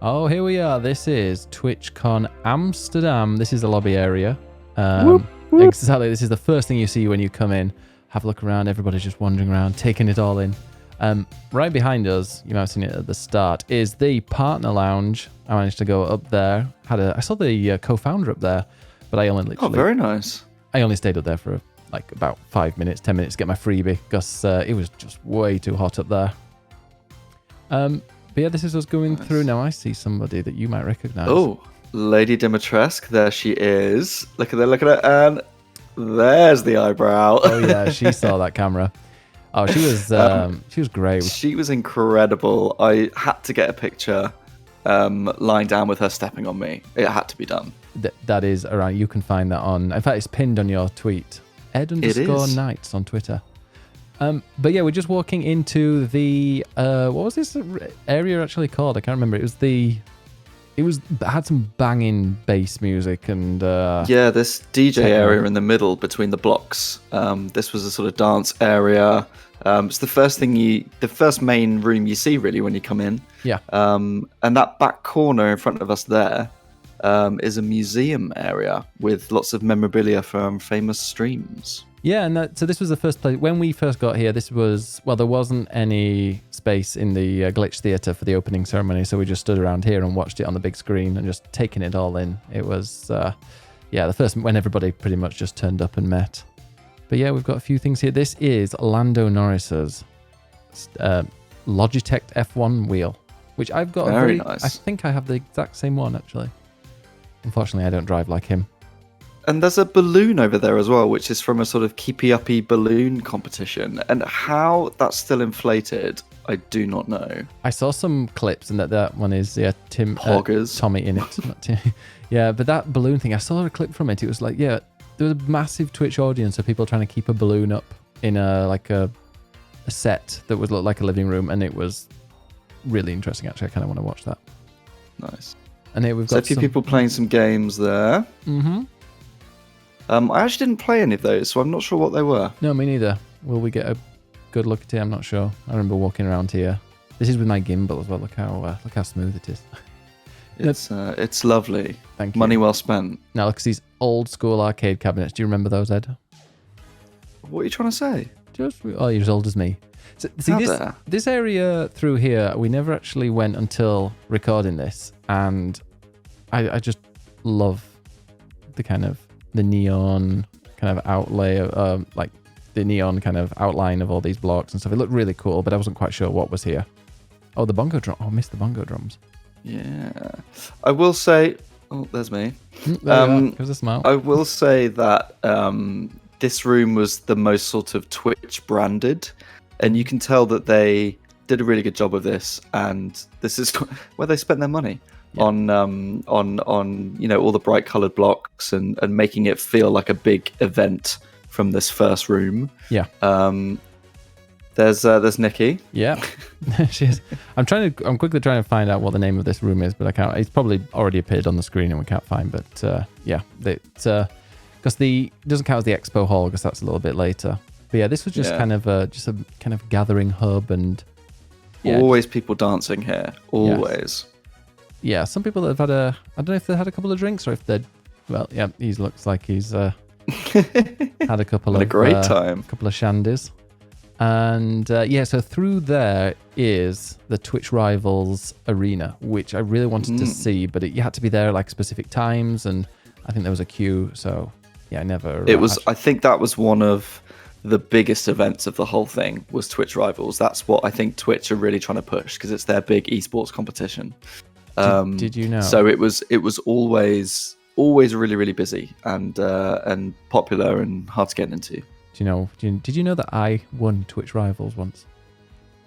Oh, here we are. This is TwitchCon Amsterdam. This is the lobby area. Whoop, whoop. Exactly. This is the first thing you see when you come in. Have a look around. Everybody's just wandering around, taking it all in. Right behind us, you might have seen it at the start, is the partner lounge. I managed to go up there. I saw the co-founder up there, but I only literally... Oh, very nice. I only stayed up there for like about 5 minutes, 10 minutes to get my freebie because it was just way too hot up there. But yeah, this is us going through. Now I see somebody that you might recognize. Oh, Lady Dimitrescu. There she is. Look at her. And there's the eyebrow. Oh yeah, she saw that camera. Oh, she was great. She was incredible. I had to get a picture lying down with her stepping on me. It had to be done. That is around. You can find that on. In fact, it's pinned on your tweet. Ed_Knights on Twitter. But yeah, we're just walking into the what was this area actually called? I can't remember. It had some banging bass music and yeah, this DJ area in the middle between the blocks. This was a sort of dance area. It's the first main room you see really when you come in. Yeah. And that back corner in front of us there is a museum area with lots of memorabilia from famous streams. Yeah, and so this was the first place. When we first got here, there wasn't any space in the Glitch Theatre for the opening ceremony, so we just stood around here and watched it on the big screen and just taking it all in. It was, the first, when everybody pretty much just turned up and met. But yeah, we've got a few things here. This is Lando Norris's Logitech F1 wheel, which I've got. Very nice. I think I have the exact same one, actually. Unfortunately, I don't drive like him. And there's a balloon over there as well, which is from a sort of keepy-uppy balloon competition. And how that's still inflated, I do not know. I saw some clips, and that one is Tommy in it. Not Tim. Yeah, but that balloon thing, I saw a clip from it. It was like, yeah, there was a massive Twitch audience of people trying to keep a balloon up in a set that would look like a living room, and it was really interesting. Actually, I kind of want to watch that. Nice. And here we've got a few people playing some games there. Mm-hmm. I actually didn't play any of those, so I'm not sure what they were. No, me neither. Will we get a good look at it? I'm not sure. I remember walking around here. This is with my gimbal as well. Look how smooth it is. It's lovely. Thank you. Money well spent. Now look at these old school arcade cabinets. Do you remember those, Ed? What are you trying to say? You're as old as me. So, see, this area through here, we never actually went until recording this, and I just love the kind of the neon kind of outlay, like the neon kind of outline of all these blocks and stuff. It looked really cool, but I wasn't quite sure what was here. Oh, the bongo drum. Oh, I missed the bongo drums. Yeah. I will say... Oh, there's me. There's a smile. I will say that this room was the most sort of Twitch branded, and you can tell that they did a really good job of this, and this is where they spent their money. Yeah. on all the bright coloured blocks and making it feel like a big event from this first room. Yeah. There's Nikki. Yeah, she is. I'm quickly trying to find out what the name of this room is, but I can't. It's probably already appeared on the screen and we can't find. But because it doesn't count as the Expo Hall because that's a little bit later. But yeah, this was just kind of a kind of gathering hub and always people dancing here. Always. Yes. Yeah, some people that have had I don't know if they had a couple of drinks or if they'd, he looks like he's had a couple a great time. A couple of shandies. And so through there is the Twitch Rivals arena, which I really wanted to see, but you had to be there like specific times, and I think there was a queue, so yeah, I never... I think that was one of the biggest events of the whole thing was Twitch Rivals. That's what I think Twitch are really trying to push, because it's their big esports competition. Did you know? So it was always really, really busy and popular and hard to get into. Did you know that I won Twitch Rivals once?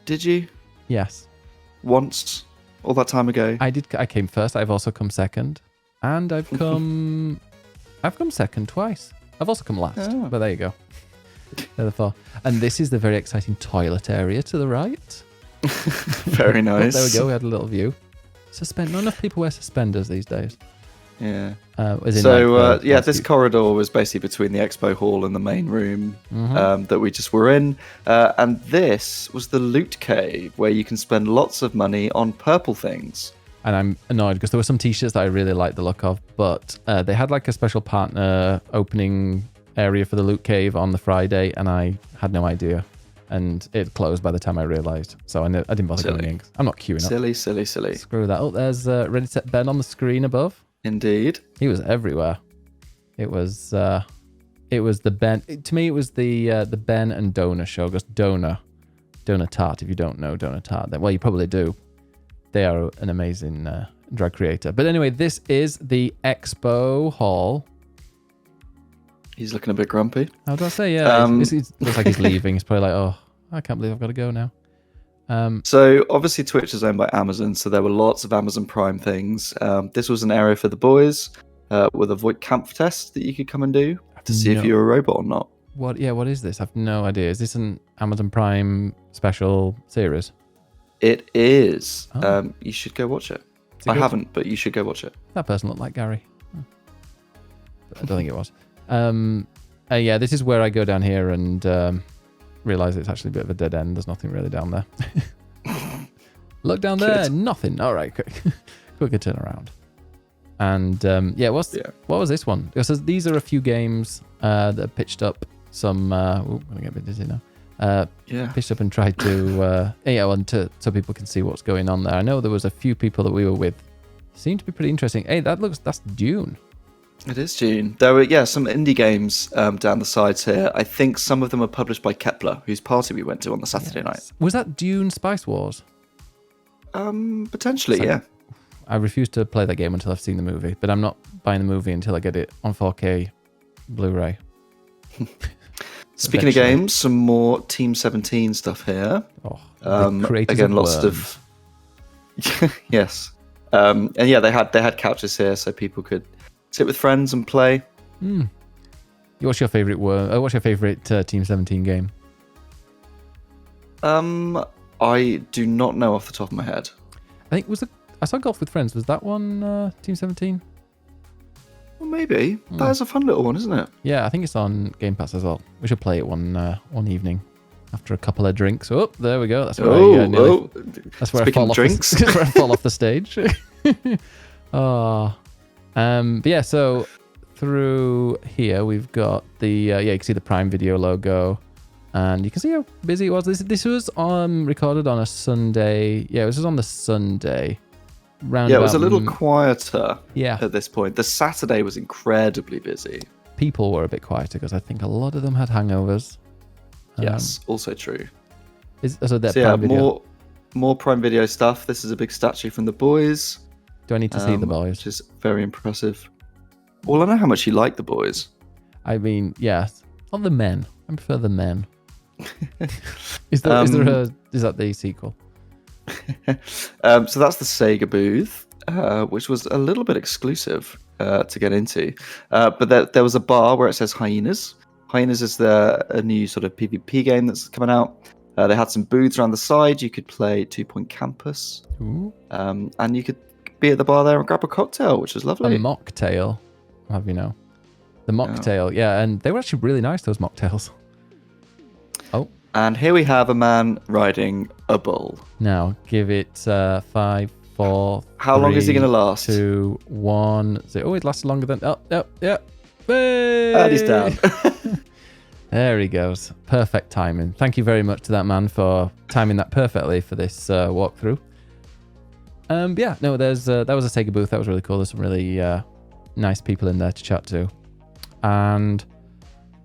Did you? Yes. Once? All that time ago? I did. I came first. I've also come second, and I've come second twice. I've also come last. Oh. But there you go. And this is the very exciting toilet area to the right. Very nice. There we go. We had a little view. Not enough people wear suspenders these days. Yeah. This corridor was basically between the Expo Hall and the main room that we just were in. And this was the loot cave where you can spend lots of money on purple things. And I'm annoyed because there were some t-shirts that I really liked the look of, but they had like a special partner opening area for the loot cave on the Friday, and I had no idea. And it closed by the time I realised. So I didn't bother going in. I'm not queuing up. Silly. Screw that. Oh, there's Ready Set Ben on the screen above. Indeed. He was everywhere. It was the Ben. To me, it was the Ben and Donor show. Because Donor Tart, if you don't know Donor Tart, then, well, you probably do. They are an amazing drag creator. But anyway, this is the Expo Hall. He's looking a bit grumpy. How do I say? Yeah, it looks like he's leaving. He's probably like, oh, I can't believe I've got to go now. So obviously Twitch is owned by Amazon, so there were lots of Amazon Prime things. This was an area for the boys with a void camp test that you could come and do to see if you're a robot or not. What? Yeah, what is this? I've no idea. Is this an Amazon Prime special series? It is. Oh. You should go watch it. I haven't, but you should go watch it. That person looked like Gary. I don't think it was. Yeah, this is where I go down here and realise it's actually a bit of a dead end. There's nothing really down there. Look down there, nothing. All right, quicker turn around. And what was this one? Because these are a few games that have pitched up some. I'm gonna get a bit dizzy now. Pitched up and tried to so people can see what's going on there. I know there was a few people that we were with. Seemed to be pretty interesting. Hey, that's Dune. It is Dune. There were some indie games down the sides here. I think some of them are published by Kepler, whose party we went to on the Saturday night. Was that Dune Spice Wars? Potentially, yeah. I refuse to play that game until I've seen the movie, but I'm not buying the movie until I get it on 4K Blu-ray. Speaking of games, some more Team 17 stuff here. Again, lots of yes, and yeah, they had couches here so people could sit with friends and play. What's your favorite Team 17 game? I do not know off the top of my head. I think I saw Golf with Friends. Was that one Team 17? Well, maybe. That is a fun little one, isn't it? Yeah, I think it's on Game Pass as well. We should play it one evening after a couple of drinks. Oh, there we go. That's where that's where I fall off. That's where I fall off the stage. But yeah, so through here we've got the you can see the Prime Video logo, and you can see how busy it was. This was recorded on a Sunday. Yeah, this was on the Sunday. It was a little quieter at this point. The Saturday was incredibly busy. People were a bit quieter because I think a lot of them had hangovers. Yes, also true. Prime Video. More Prime Video stuff. This is a big statue from the boys. Do I need to see the boys? Which is very impressive. Well, I know how much you like the boys. I mean, yes. Not the men. I prefer the men. Is that the sequel? So that's the Sega booth, which was a little bit exclusive to get into. But there was a bar where it says Hyenas. Hyenas is a new sort of PvP game that's coming out. They had some booths around the side. You could play 2 Point Campus. And you could be at the bar there and grab a cocktail, which is lovely. A mocktail, have you know? The mocktail, yeah, and they were actually really nice, those mocktails. Oh. And here we have a man riding a bull. Now, give it 5, 4, How long is he going to last? 2, 1, 0. Oh, it lasted longer than... Oh, yeah. And he's down. There he goes. Perfect timing. Thank you very much to that man for timing that perfectly for this walkthrough. That was a Sega booth. That was really cool. There's some really nice people in there to chat to. And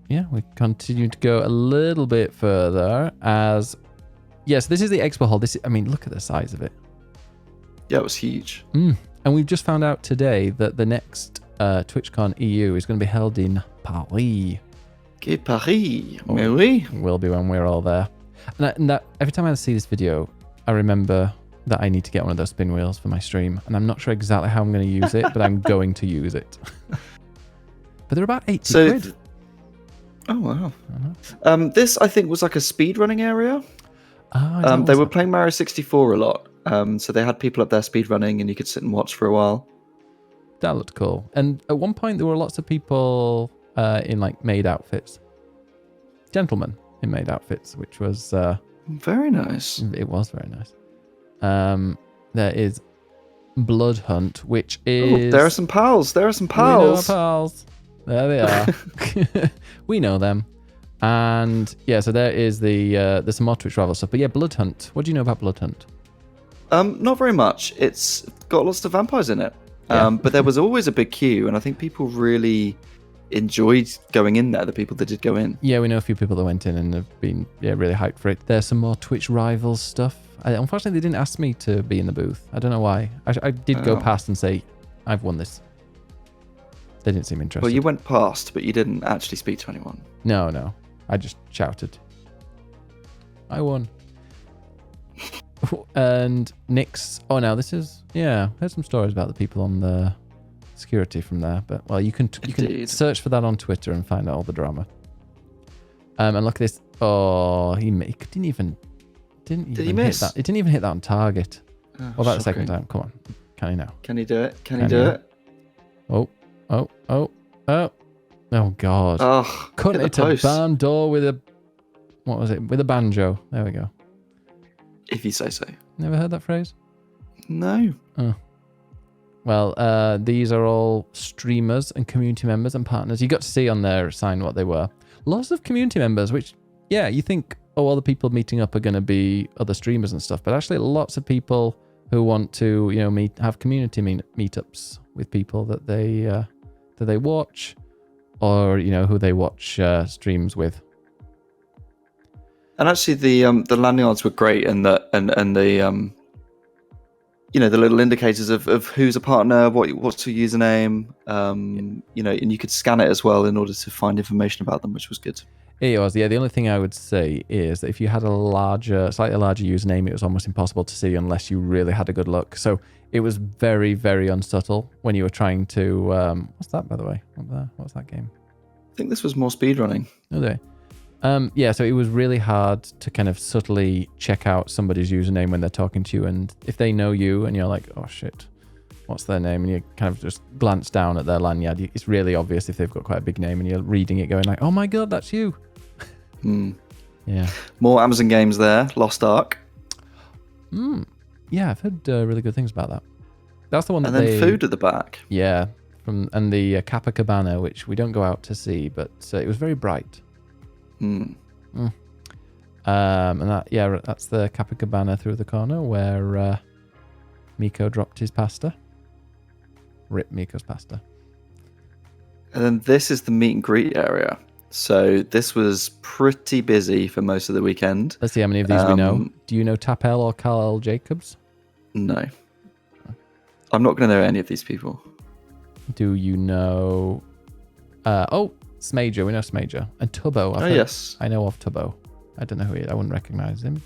yeah, we continue to go a little bit further as... Yes, this is the Expo Hall. Look at the size of it. Yeah, it was huge. And we've just found out today that the next TwitchCon EU is going to be held in Paris. Paris, oui. Will be when we're all there. And that every time I see this video, I remember that I need to get one of those spin wheels for my stream. And I'm not sure exactly how I'm going to use it, but I'm going to use it. But they're about 80 quid. Oh, wow. This, I think, was like a speedrunning area. They were playing Mario 64 a lot. So they had people up there speedrunning and you could sit and watch for a while. That looked cool. And at one point, there were lots of people in like maid outfits. Gentlemen in maid outfits, which was... very nice. It was very nice. There is Blood Hunt, which is... there are some pals. There are some We know our pals. pals. There they are. We know them. And yeah, so there is there's some more Twitch rival stuff. But yeah, Blood Hunt. What do you know about Blood Hunt? Not very much. It's got lots of vampires in it. Yeah. But there was always a big queue, and I think people really enjoyed going in there, the people that did go in. Yeah, we know a few people that went in and have been really hyped for it. There's some more Twitch rivals stuff. Unfortunately, they didn't ask me to be in the booth. I don't know why. I did go past and say, I've won this. They didn't seem interested. Well, you went past, but you didn't actually speak to anyone. No. I just shouted. I won. And Nick's... Oh, now this is... Yeah, heard some stories about the people on the security from there. But, well, you can search for that on Twitter and find out all the drama. And look at this. Oh, he didn't even miss? hit that. It didn't even hit that on target. Oh, What about the second time? Come on. Can he now? Can he do it? Can he do it? Oh, God. Oh, Couldn't hit a barn door with a... What was it? With a banjo. There we go. If you say so. Never heard that phrase? No. Oh. Well, these are all streamers and community members and partners. You got to see on their sign what they were. Lots of community members, which, yeah, you think, oh, all the people meeting up are going to be other streamers and stuff. But actually, lots of people who want to, have community meetups with people that they watch, or who they watch streams with. And actually, the lanyards were great, and the the little indicators of who's a partner, what's your username, and you could scan it as well in order to find information about them, which was good. It was, yeah. The only thing I would say is that if you had a slightly larger username, it was almost impossible to see unless you really had a good look. So it was very, very unsubtle when you were trying to. What's that, by the way? What's that game? I think this was more speedrunning. Okay. Yeah, so it was really hard to kind of subtly check out somebody's username when they're talking to you, and if they know you and you're like, oh shit, what's their name? And you kind of just glance down at their lanyard. It's really obvious if they've got quite a big name and you're reading it going like, oh my god, that's you. Yeah. More Amazon games there. Lost Ark. Yeah, I've heard really good things about that. That's the one that and then food at the back. Yeah, and the Kappa Cabana, which we don't go out to see, but it was very bright. And that's the Kappa Cabana through the corner where Miko dropped his pasta. Rip Miko's pasta. And then this is the meet and greet area. So this was pretty busy for most of the weekend. Let's see how many of these we know. Do you know Tapel or Carl Jacobs? No. I'm not going to know any of these people. Do you know... Smager. We know Smager. And Tubbo. Yes. I know of Tubbo. I don't know who he is. I wouldn't recognise him.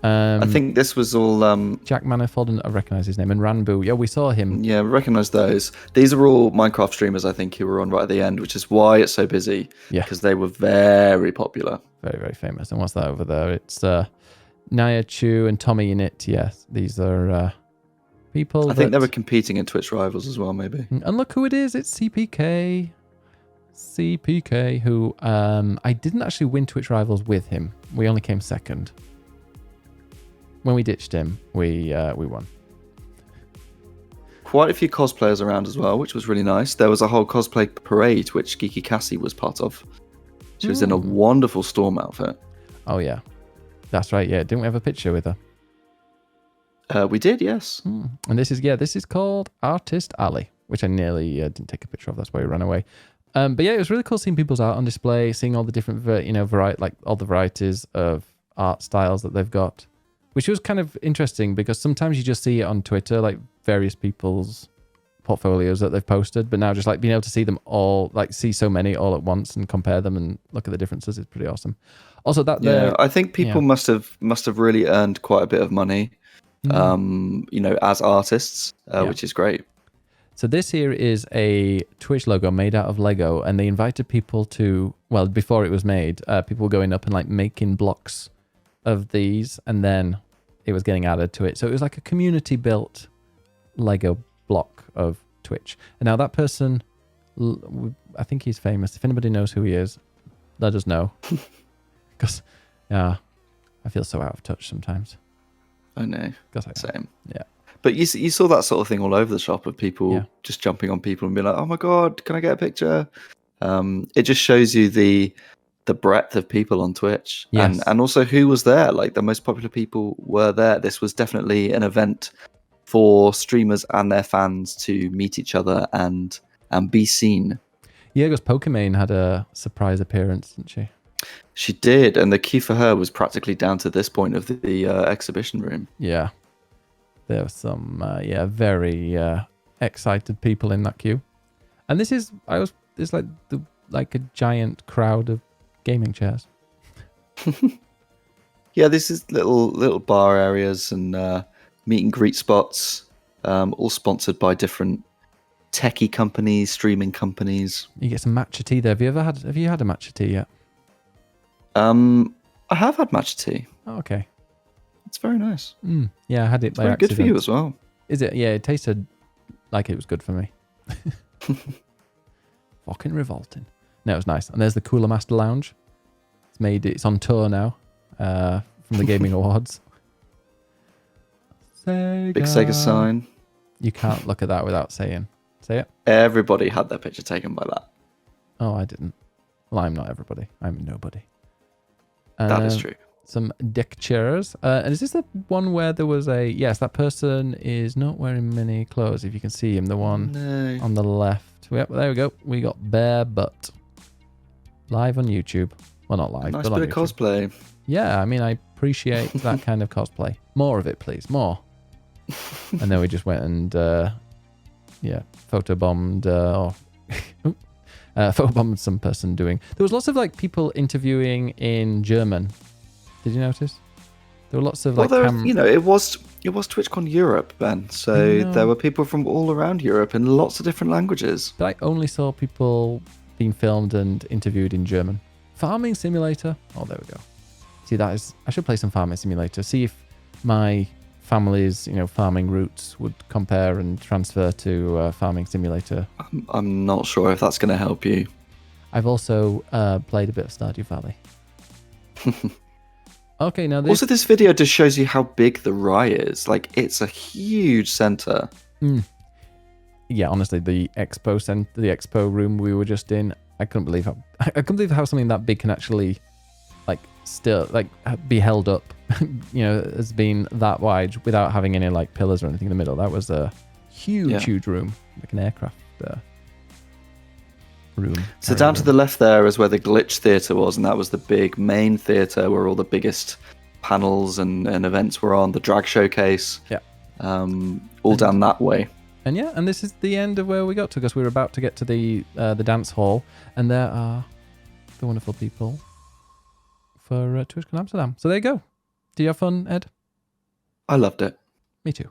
I think this was all... Jack Manifold, I recognise his name. And Ranboo. Yeah, we saw him. Yeah, we recognise those. These are all Minecraft streamers, I think, who were on right at the end, which is why it's so busy. Yeah. Because they were very popular. Very, very famous. And what's that over there? It's Naya Chu and Tommy Unit. Yes, these are people I think they were competing in Twitch Rivals as well, maybe. And look who it is. It's CPK. CPK, who I didn't actually win Twitch Rivals with him. We only came second. When we ditched him, we won. Quite a few cosplayers around as well, which was really nice. There was a whole cosplay parade, which Geeky Cassie was part of. She was in a wonderful Storm outfit. Oh, yeah. That's right, yeah. Didn't we have a picture with her? We did, yes. And this is called Artist Alley, which I nearly didn't take a picture of. That's why we ran away. But yeah, it was really cool seeing people's art on display, seeing all the different, all the varieties of art styles that they've got, which was kind of interesting because sometimes you just see it on Twitter, like various people's portfolios that they've posted, but now just like being able to see them all, like see so many all at once and compare them and look at the differences is pretty awesome. Also, I think people must have really earned quite a bit of money, as artists, which is great. So this here is a Twitch logo made out of Lego, and they invited people to, well, before it was made, people were going up and like making blocks of these, and then it was getting added to it. So it was like a community built Lego block of Twitch. And now that person, I think he's famous. If anybody knows who he is, let us know. Because, I feel so out of touch sometimes. I know. Same. Yeah. But you saw that sort of thing all over the shop of people just jumping on people and being like, "Oh my god, can I get a picture?" It just shows you the breadth of people on Twitch, Yes. and also who was there. Like the most popular people were there. This was definitely an event for streamers and their fans to meet each other and be seen. Yeah, because Pokimane had a surprise appearance, didn't she? She did, and the queue for her was practically down to this point of the exhibition room. Yeah, there were some very excited people in that queue, and it's like a giant crowd of gaming chairs. Yeah, this is little bar areas and meet and greet spots, all sponsored by different techie companies, streaming companies. You get some matcha tea there. Have you had a matcha tea yet? I have had matcha tea. Oh, okay. It's very nice. Yeah, I had it by very accident. Good for you as well. Is it? Yeah, it tasted like it was good for me. Fucking revolting. No, it was nice. And there's the Cooler Master Lounge. It's on tour now from the Gaming Awards. Sega. Big Sega sign. You can't look at that without saying. Say it. Everybody had their picture taken by that. Oh, I didn't. Well, I'm not everybody. I'm nobody. That is true. Some deck chairs. And is this the one where there was yes, that person is not wearing many clothes. If you can see him, the one on the left. Yep, there we go. We got bare butt. Live on YouTube. Well, not live, Nice but on bit of YouTube. cosplay. Yeah, I mean, I appreciate that kind of cosplay. More of it, please. More. And then we just went and, photobombed photobombed some person doing. There was lots of like people interviewing in German. Did you notice? There were lots of like. It was TwitchCon Europe, Ben. So there were people from all around Europe in lots of different languages. But I only saw people being filmed and interviewed in German. Farming Simulator. Oh, there we go. See, I should play some Farming Simulator. See if my family's farming roots would compare and transfer to Farming Simulator. I'm not sure if that's going to help you. I've also played a bit of Stardew Valley. Okay, now Also, this video just shows you how big the Rye is. Like, it's a huge center. Yeah, honestly, the expo room we were just in, I couldn't believe how something that big can actually still be held up as being that wide without having any like pillars or anything in the middle. That was a huge room, like an aircraft room. So down to the left there is where the Glitch Theatre was, and that was the big main theatre where all the biggest panels and events were on, the drag showcase. Yeah. All down that way. And this is the end of where we got to, because we were about to get to the dance hall, and there are the wonderful people for TwitchCon Amsterdam. So there you go. Do you have fun, Ed? I loved it. Me too.